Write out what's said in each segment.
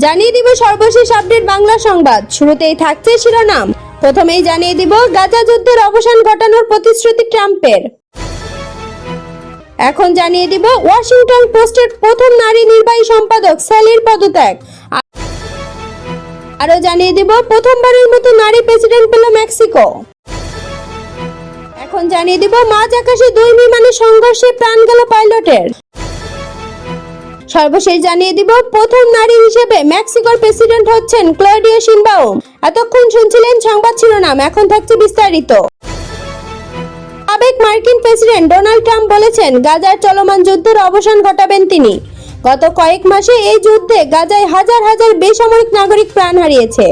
জানিয়ে দিব সর্বশেষ আপডেট বাংলা সংবাদ। শুরুতেই থাকছে শিরোনাম। প্রথমেই জানিয়ে দিব গাজা যুদ্ধের অবসান ঘটানোর প্রতিশ্রুতি ট্রাম্পের। এখন জানিয়ে দিব ওয়াশিংটন পোস্টের প্রথম নারী নির্বাহী সম্পাদক স্যালির পদত্যাগ। আরো জানিয়ে দিব প্রথমবারের মতো নারী প্রেসিডেন্ট পেল মেক্সিকো। এখন জানিয়ে দিব মাঝ আকাশে দুই বিমানের সংঘর্ষে প্রাণ গেল পাইলটের। সর্বশেষ জানিয়ে দিব প্রথম নারী হিসেবে মেক্সিকোর প্রেসিডেন্ট হচ্ছেন ক্লডিয়া শিনবাউম। এতক্ষণ শুনছিলেন সংবাদ শিরোনাম, এখন থাকছে বিস্তারিত। সাবেক মার্কিন প্রেসিডেন্ট ডোনাল্ড ট্রাম্প বলেছেন গাজার চলমান যুদ্ধের অবসান ঘটাবেন তিনি। গত কয়েক মাসে এই যুদ্ধে গাজায় হাজার হাজার বেসামরিক নাগরিক প্রাণ হারিয়েছে।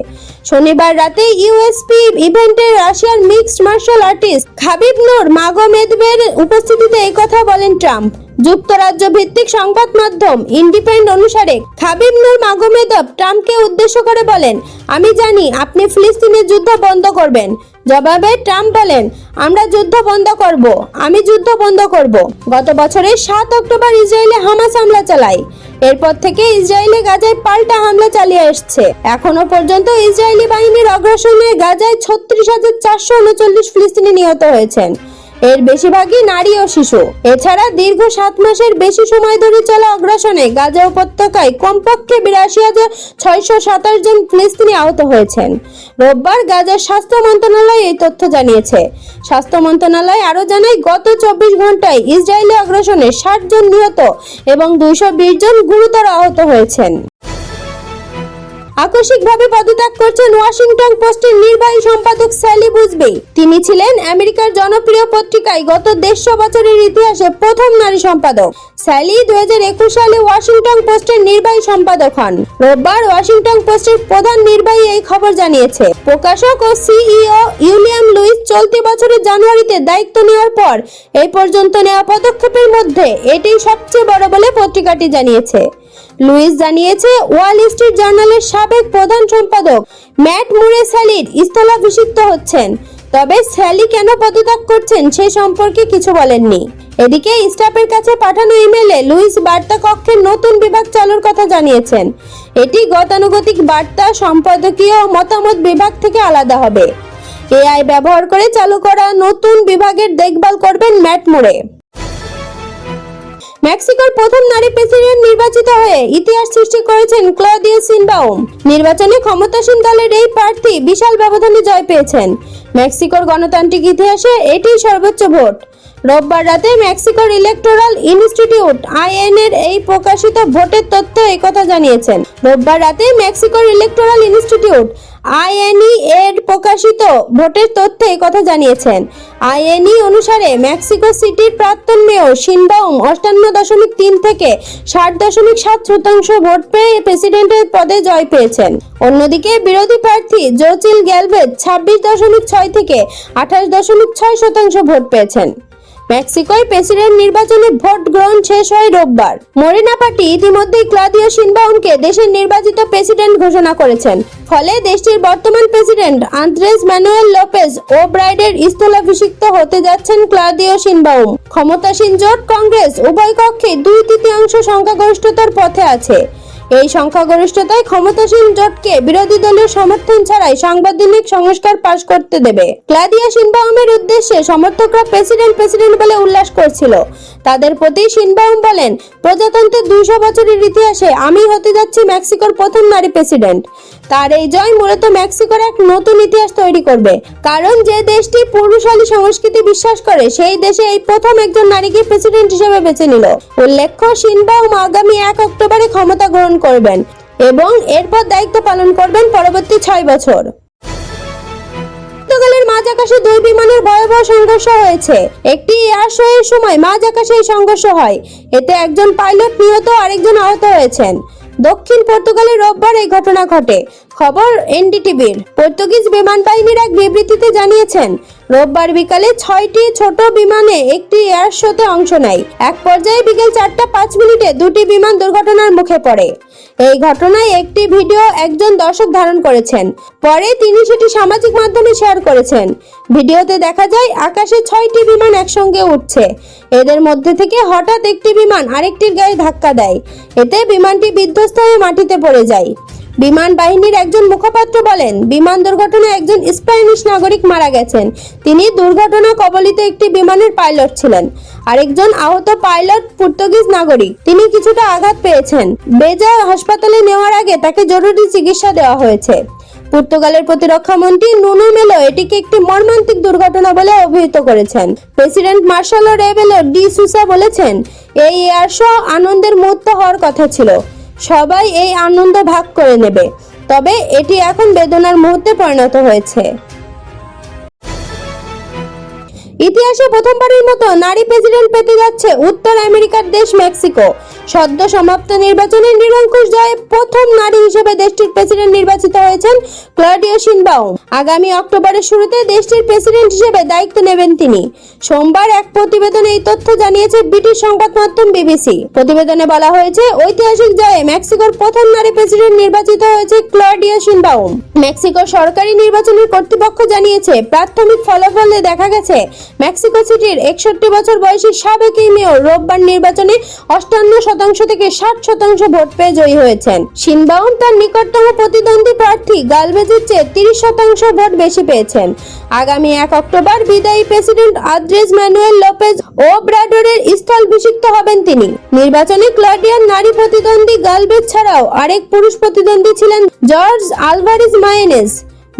শনিবার রাতে ইউএসপি ইভেন্টে রাশিয়ার মিক্সড মার্শাল আর্টিস্ট খাবিব নুর মাগোমেদভের উপস্থিতিতে এই কথা বলেন ট্রাম্প। যুক্তরাজ্য ভিত্তিক সংবাদ মাধ্যম ইন্ডিপেন্ডেন্ট অনুসারে খাবিব নুর মাগোমেদভ ট্রাম্পকে উদ্দেশ্য করে বলেন, আমি জানি আপনি ফিলিস্তিনের যুদ্ধ বন্ধ করবেন। জবাবে ট্রাম্প বলেন, আমরা যুদ্ধ বন্ধ করব, আমি যুদ্ধ বন্ধ করব। গত বছরের 7 অক্টোবর ইসরায়েলে হামাস হামলা চালায়। এরপর থেকে ইসরায়েলে গাজায় পাল্টা হামলা চালিয়ে আসছে। এখনো পর্যন্ত ইসরায়েলি বাহিনীর অগ্রাসনে গাজায় 36,439 ফিলিস্তিনি নিহত হয়েছেন। এর বেশিরভাগই নারী ও শিশু। এছাড়া দীর্ঘ 7 মাসের বেশি সময় ধরে চলা অগ্রাসনে গাজা উপত্যকায় কমপক্ষে 82,627 জন ফিলিস্তিনি আহত হয়েছেন। রোববার গাজার স্বাস্থ্য মন্ত্রণালয় এই তথ্য জানিয়েছে। স্বাস্থ্য মন্ত্রণালয় আরো জানায়, গত 24 ঘন্টায় ইসরায়েলি অগ্রাসনে 60 জন নিহত এবং 220 জন গুরুতর আহত হয়েছেন। আকস্মিকভাবে পদত্যাগ করছেন ওয়াশিংটন পোস্টের নির্বাহী সম্পাদক স্যালি বুজবি। তিনি ছিলেন আমেরিকার জনপ্রিয় পত্রিকায় গত 150 বছরের ইতিহাসে প্রথম নারী সম্পাদক। স্যালি 2021 সালে ওয়াশিংটন পোস্টের নির্বাহী সম্পাদক হন। রোববার ওয়াশিংটন পোস্টের প্রধান নির্বাহী এই খবর জানিয়েছে। প্রকাশক ও সিইও উইলিয়াম লুইস চলতি বছরের জানুয়ারিতে দায়িত্ব নেওয়ার পর এই পর্যন্ত নেওয়া পদক্ষেপের মধ্যে এটি সবচেয়ে বড় বলে পত্রিকাটি জানিয়েছে। লুইস জানিয়েছে, ওয়াল স্ট্রিট জার্নালের সাবেক প্রধান সম্পাদক ম্যাট মুরে স্যালির স্থলাভিষিক্ত হচ্ছেন। তবে স্যালি কেন পদত্যাগ করছেন সে সম্পর্কে কিছু বলেননি। এদিকে স্টাফের কাছে পাঠানো ইমেলে লুইস বার্তা কক্ষের নতুন বিভাগ চালুর কথা জানিয়েছেন। এটি গতানুগতিক বার্তা সম্পাদকীয় ও মতামত বিভাগ থেকে আলাদা হবে। এআই ব্যবহার করে চালু করা নতুন বিভাগের দেখভাল করবেন ম্যাট মুরে। মেক্সিকোর প্রথম নারী প্রেসিডেন্ট নির্বাচিত হয়ে ইতিহাস সৃষ্টি করেছেন ক্লডিয়া শিনবাউম। নির্বাচনে ক্ষমতাসীন দলের এই প্রার্থী বিশাল ব্যবধানে জয় পেয়েছেন। মেক্সিকোর গণতান্ত্রিক ইতিহাসে এটি সর্বোচ্চ ভোট। রোববার রাতে মেক্সিকোর ইলেকটোরাল ইনস্টিটিউট আইএন-এর এই প্রকাশিত ভোটের তথ্য একথা জানিয়েছেন। রোববার রাতে মেক্সিকোর ইলেকটোরাল ইনস্টিটিউট আইএনই এর প্রকাশিত ভোটের তথ্যে একথা জানিয়েছেন। আইএনই অনুসারে মেক্সিকো সিটির প্রাক্তন মেয়র শিনবাউম 58.3 থেকে 60.7% ভোট পেয়ে প্রেসিডেন্টের পদে জয় পেয়েছেন। অন্যদিকে বিরোধী প্রার্থী জোচিল গ্যালভেজ 26.6 থেকে 28.6% ভোট পেয়েছেন। মেক্সিকোয় প্রেসিডেন্ট নির্বাচনে ভোট গ্রহণ শেষ হয় রোববার। মোরেনা পার্টি ইতিমধ্যেই ক্লডিয়া শিনবাউমকে দেশের নির্বাচিত প্রেসিডেন্ট ঘোষণা করেছেন। ফলে দেশটির বর্তমান প্রেসিডেন্ট আন্দ্রেস ম্যানুয়েল লোপেজ ওব্রাইডের স্থলাভিষিক্ত হতে যাচ্ছেন ক্লডিয়া শিনবাউম। ক্ষমতাসীন জোট কংগ্রেস উভয় কক্ষে 2/3 সংখ্যাগরিষ্ঠতার পথে আছে। এই সংখ্যাগরিষ্ঠতায় ক্ষমতাসীন জোটকে বিরোধী দলীয় সমর্থন ছাড়াই সাংবিধানিক সংস্কার পাশ করতে দেবে। ক্লডিয়া শিনবাউমের উদ্দেশ্যে সমর্থকরা প্রেসিডেন্ট বলে উল্লাস করছিল। তাদের প্রতি শিনবাউম বলেন, প্রজাতন্ত্রের 200 বছরের ইতিহাসে আমি হতে যাচ্ছি মেক্সিকোর প্রথম নারী প্রেসিডেন্ট। তার এই জয় মূলত মেক্সিকোর এক নতুন ইতিহাস তৈরি করবে, কারণ যে দেশটি পুরুষালী সংস্কৃতি বিশ্বাস করে সেই দেশে এই প্রথম একজন নারীকে প্রেসিডেন্ট হিসেবে বেছে নিল। উল্লেখ্য, শিনবাউম আগামী 1 অক্টোবরে ক্ষমতা গ্রহণ করবেন এবং এরপর দায়িত্ব পালন করবেন পরবর্তী 6 বছর। পর্তুগালের মাঝ আকাশে দুই বিমানের ভয়াবহ সংঘর্ষ হয়েছে। একটি এয়ার শো এর সময় মাঝ আকাশে এই সংঘর্ষ হয়। এতে একজন পাইলট নিহত ও আরেকজন আহত হয়েছেন। দক্ষিণ পর্তুগালে রোববার এই ঘটনা ঘটে। খবর এনডিটিভির। পর্তুগিজ বিমান বাহিনীর এক বিবৃতিতে জানিয়েছেন, রোববার বিকালে 6টি ছোট বিমানে একটি এয়ার শোতে অংশ নেয়। এক পর্যায়ে বিকেল 4:05 দুটি বিমান দুর্ঘটনার মুখে পড়ে। এই ঘটনায় একটি ভিডিও একজন দর্শক ধারণ করেছেন। পরে তিনি সেটি সামাজিক মাধ্যমে শেয়ার করেছেন। ভিডিওতে দেখা যায় আকাশে 6টি বিমান একসঙ্গে উঠছে। এদের মধ্যে থেকে হঠাৎ একটি বিমান আরেকটির গায়ে ধাক্কা দেয়। এতে বিমানটি বিধ্বস্ত হয়ে মাটিতে পড়ে যায়। বিমান বাহিনীর একজন মুখপাত্র বলেন, বিমান দুর্ঘটনায় একজন স্প্যানিশ নাগরিক মারা গেছেন। তিনি দুর্ঘটনা কবলিত একটি বিমানের পাইলট ছিলেন। আরেকজন আহত পাইলট পর্তুগিজ নাগরিক। তিনি কিছুটা আঘাত পেয়েছেন। বেজা হাসপাতালে নেওয়ার আগে তাকে জরুরি চিকিৎসা দেওয়া হয়েছে। পর্তুগালের প্রতিরক্ষা মন্ত্রী নুনো মেলো এটিকে একটি মর্মান্তিক দুর্ঘটনা বলে অভিহিত করেছেন। প্রেসিডেন্ট মার্সেলো রেবেলো ডি সুসা বলেছেন, এই এয়ার শো আনন্দের মুহূর্ত হওয়ার কথা ছিল। সবাই এই আনন্দ ভাগ করে নেবে, তবে এটি এখন বেদনার মুহূর্তে পরিণত হয়েছে। ইতিহাসে প্রথমবারের মতো নারী প্রেসিডেন্ট পেতে যাচ্ছে উত্তর আমেরিকার দেশ মেক্সিকো। সদ্য সমাপ্ত নির্বাচনে নিরঙ্কুশ জয়ে প্রথম নারী হিসেবে দেশটির প্রেসিডেন্ট নির্বাচিত হয়েছেন ক্লডিয়া শিনবাউম। আগামী অক্টোবরের শুরুতে দেশটির প্রেসিডেন্ট হিসেবে দায়িত্ব নেবেন তিনি। সোমবার এক প্রতিবেদনে এই তথ্য জানিয়েছে ব্রিটিশ সংবাদ মাধ্যম বিবিসি। প্রতিবেদনে বলা হয়েছে, ঐতিহাসিক জয়ে মেক্সিকোর প্রথম নারী প্রেসিডেন্ট নির্বাচিত হয়েছে ক্লডিয়া শিনবাউম। মেক্সিকো সরকারি নির্বাচনের কর্তৃপক্ষ জানিয়েছে, প্রাথমিক ফলাফলে দেখা গেছে মেক্সিকো সিটির 61 বছর বয়সী সাবেক এই মেয়র রোববার নির্বাচনে 58% থেকে 60% ভোট পেয়ে জয়ী হয়েছেন। শিনবাউম তার নিকটতম প্রতিদ্বন্দ্বী প্রার্থী গালভেজের চেয়ে 30% ভোট বেশি পেয়েছেন। আগামী 1 অক্টোবর বিদায়ী প্রেসিডেন্ট আন্দ্রেস ম্যানুয়েল লোপেজ ওব্রাডোরের স্থলাভিষিক্ত হবেন তিনি। নির্বাচনে ক্লডিয়ার নারী প্রতিদ্বন্দ্বী গালভেজ ছাড়াও আরেক পুরুষ প্রতিদ্বন্দ্বী ছিলেন জর্জ আলভারেজ মায়েনেজ।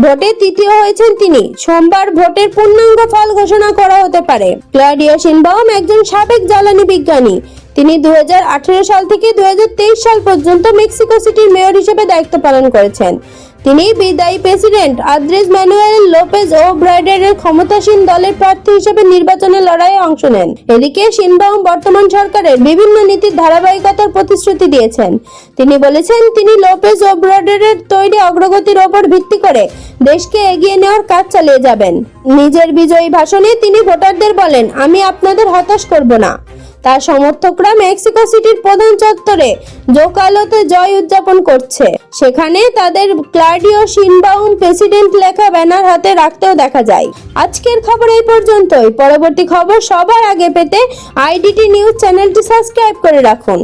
ভোটে তৃতীয় হয়েছেন তিনি। সোমবার ভোটের পূর্ণাঙ্গ ফল ঘোষণা করা হতে পারে। ক্লডিয়া শিনবাউম একজন সাবেক জ্বালানি বিজ্ঞানী। তিনি 2018 সাল থেকে 2023 সাল পর্যন্ত মেক্সিকো সিটির মেয়র হিসেবে দায়িত্ব পালন করেছেন। তিনি বিদায়ী প্রেসিডেন্ট আন্দ্রেস ম্যানুয়েল লোপেজ ওব্রাডোরের ক্ষমতাসীন দলের প্রার্থী হিসেবে নির্বাচনের লড়াইয়ে অংশ নেন। এদিকে শিনবাউম বর্তমান সরকারের বিভিন্ন নীতির ধারাবাহিকতার প্রতিশ্রুতি দিয়েছেন। তিনি বলেছেন, তিনি লোপেজ ওব্রাডোরের তৈরি অগ্রগতির ওপর ভিত্তি করে দেশকে এগিয়ে নেওয়ার কাজ চালিয়ে যাবেন। নিজের বিজয়ী ভাষণে তিনি ভোটারদের বলেন, আমি আপনাদের হতাশ করব না। তার সমর্থকরা মেক্সিকো সিটির প্রধান চত্বরে জোকালোতে জয় উদযাপন করছে। সেখানে তাদের ক্লডিয়া শিনবাউম প্রেসিডেন্ট লেখা ব্যানার হাতে রাখতেও দেখা যায়। আজকের খবর এই পর্যন্তই। পরবর্তী খবর সবার আগে পেতে আইডিটি নিউজ চ্যানেলটি সাবস্ক্রাইব করে রাখুন।